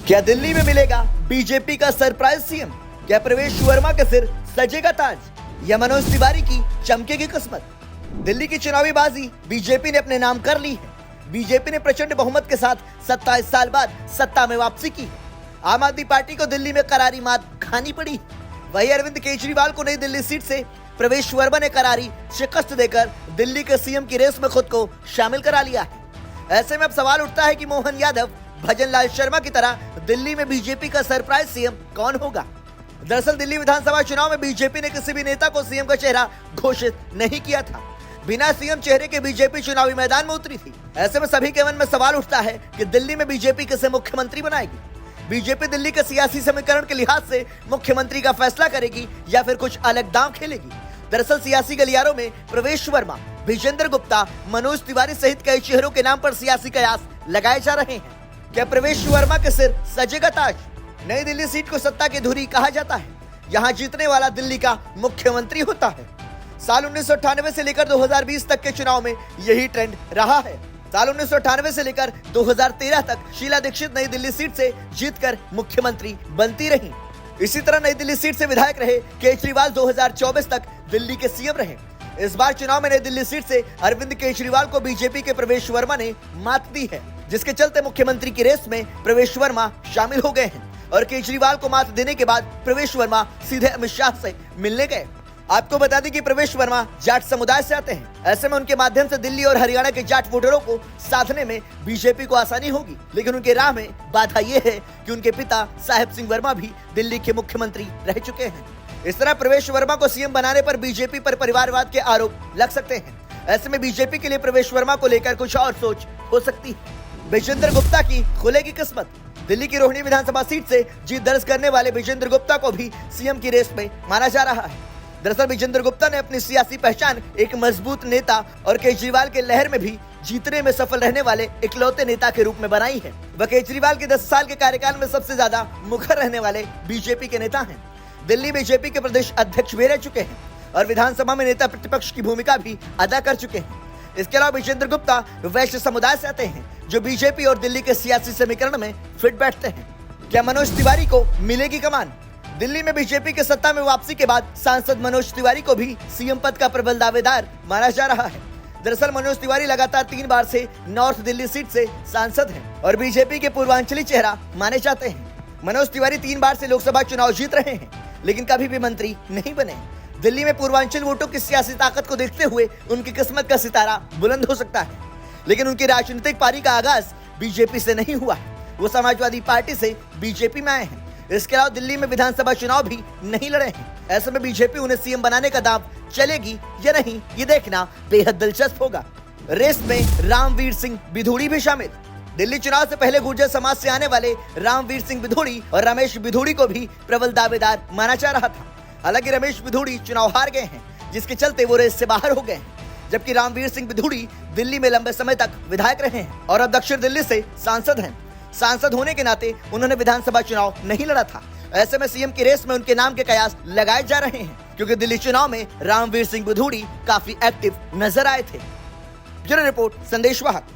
क्या दिल्ली में मिलेगा बीजेपी का सरप्राइज सीएम? क्या प्रवेश वर्मा के सिर सजेगा ताज या मनोज तिवारी की चमकेगी किस्मत? दिल्ली की चुनावी बाजी बीजेपी ने अपने नाम कर ली है। बीजेपी ने प्रचंड बहुमत के साथ 27 साल बाद सत्ता में वापसी की है। आम आदमी पार्टी को दिल्ली में करारी मात खानी पड़ी। वहीं अरविंद केजरीवाल को नई दिल्ली सीट से प्रवेश वर्मा ने करारी शिकस्त देकर दिल्ली के सीएम की रेस में खुद को शामिल करा लिया है। ऐसे में अब सवाल उठता है कि मोहन यादव, भजन लाल शर्मा की तरह दिल्ली में बीजेपी का सरप्राइज सीएम कौन होगा? दरअसल दिल्ली विधानसभा चुनाव में बीजेपी ने किसी भी नेता को सीएम का चेहरा घोषित नहीं किया था। बिना सीएम चेहरे के बीजेपी चुनावी मैदान में उतरी थी। ऐसे में सभी के मन में सवाल उठता है कि दिल्ली में बीजेपी किसे मुख्यमंत्री बनाएगी? बीजेपी दिल्ली के सियासी समीकरण के लिहाज से मुख्यमंत्री का फैसला करेगी या फिर कुछ अलग दांव खेलेगी? दरअसल सियासी गलियारों में प्रवेश वर्मा, विजेंद्र गुप्ता, मनोज तिवारी सहित कई चेहरों के नाम पर सियासी कयास लगाए जा रहे हैं। क्या प्रवेश वर्मा के सिर सजेगा ताज? नई दिल्ली सीट को सत्ता की धुरी कहा जाता है। यहाँ जीतने वाला दिल्ली का मुख्यमंत्री होता है। साल 1998 से लेकर 2020 तक के चुनाव में यही ट्रेंड रहा है। साल 1998 से लेकर 2013 तक शीला दीक्षित नई दिल्ली सीट से जीतकर मुख्यमंत्री बनती रही। इसी तरह नई दिल्ली सीट से विधायक रहे केजरीवाल 2024 तक दिल्ली के सीएम रहे। इस बार चुनाव में नई दिल्ली सीट से अरविंद केजरीवाल को बीजेपी के प्रवेश वर्मा ने मात दी है, जिसके चलते मुख्यमंत्री की रेस में प्रवेश वर्मा शामिल हो गए हैं। और केजरीवाल को मात देने के बाद प्रवेश वर्मा सीधे अमित शाह से मिलने गए। आपको बता दें कि प्रवेश वर्मा जाट समुदाय से आते हैं। ऐसे में उनके माध्यम से दिल्ली और हरियाणा के जाट वोटरों को साधने में बीजेपी को आसानी होगी। लेकिन उनके राह में बाधा यह है कि उनके पिता साहेब सिंह वर्मा भी दिल्ली के मुख्यमंत्री रह चुके हैं। इस तरह प्रवेश वर्मा को सीएम बनाने पर बीजेपी पर परिवारवाद के आरोप लग सकते हैं। ऐसे में बीजेपी के लिए प्रवेश वर्मा को लेकर कुछ और सोच हो सकती है। विजेंद्र गुप्ता की खुलेगी किस्मत। दिल्ली की रोहिणी विधानसभा सीट से जीत दर्ज करने वाले विजेंद्र गुप्ता को भी सीएम की रेस में माना जा रहा है। दरअसल विजेंद्र गुप्ता ने अपनी सियासी पहचान एक मजबूत नेता और केजरीवाल के लहर में भी जीतने में सफल रहने वाले इकलौते नेता के रूप में बनाई है। वह केजरीवाल के 10 साल के कार्यकाल में सबसे ज्यादा मुखर रहने वाले बीजेपी के नेता हैं। दिल्ली बीजेपी के प्रदेश अध्यक्ष भी रह चुके हैं और विधानसभा में नेता प्रतिपक्ष की भूमिका भी अदा कर चुके हैं। इसके अलावा विजेंद्र गुप्ता वैश्य समुदाय से आते हैं, जो बीजेपी और दिल्ली के सियासी समीकरण में फिट बैठते हैं। क्या मनोज तिवारी को मिलेगी कमान? दिल्ली में बीजेपी के सत्ता में वापसी के बाद सांसद मनोज तिवारी को भी सीएम पद का प्रबल दावेदार माना जा रहा है। दरअसल मनोज तिवारी लगातार 3 बार से नॉर्थ दिल्ली सीट से सांसद हैं और बीजेपी के पूर्वांचली चेहरा माने जाते हैं। मनोज तिवारी 3 बार से लोकसभा चुनाव जीत रहे हैं, लेकिन कभी भी मंत्री नहीं बने। दिल्ली में पूर्वांचल वोटों की सियासी ताकत को देखते हुए उनकी किस्मत का सितारा बुलंद हो सकता है, लेकिन उनकी राजनीतिक पारी का आगाज बीजेपी से नहीं हुआ है। वो समाजवादी पार्टी से बीजेपी में आए हैं। इसके अलावा दिल्ली में विधानसभा चुनाव भी नहीं लड़े हैं। ऐसे में बीजेपी उन्हें सीएम बनाने का दांव चलेगी या नहीं, ये देखना बेहद दिलचस्प होगा। रेस में रामवीर सिंह बिधूड़ी भी शामिल। दिल्ली चुनाव से पहले गुर्जर समाज से आने वाले रामवीर सिंह बिधूड़ी और रमेश बिधूड़ी को भी प्रबल दावेदार माना जा रहा था। हालांकि रमेश बिधूड़ी चुनाव हार गए हैं, जिसके चलते वो रेस से बाहर हो गए हैं, जबकि रामवीर सिंह बिधूड़ी दिल्ली में लंबे समय तक विधायक रहे हैं और अब दक्षिण दिल्ली से सांसद हैं। सांसद होने के नाते उन्होंने विधानसभा चुनाव नहीं लड़ा था। ऐसे में सीएम की रेस में उनके नाम के कयास लगाए जा रहे हैं, क्योंकि दिल्ली चुनाव में रामवीर सिंह बिधूड़ी काफी एक्टिव नजर आए थे। ब्यूरो रिपोर्ट, संदेश वाहक।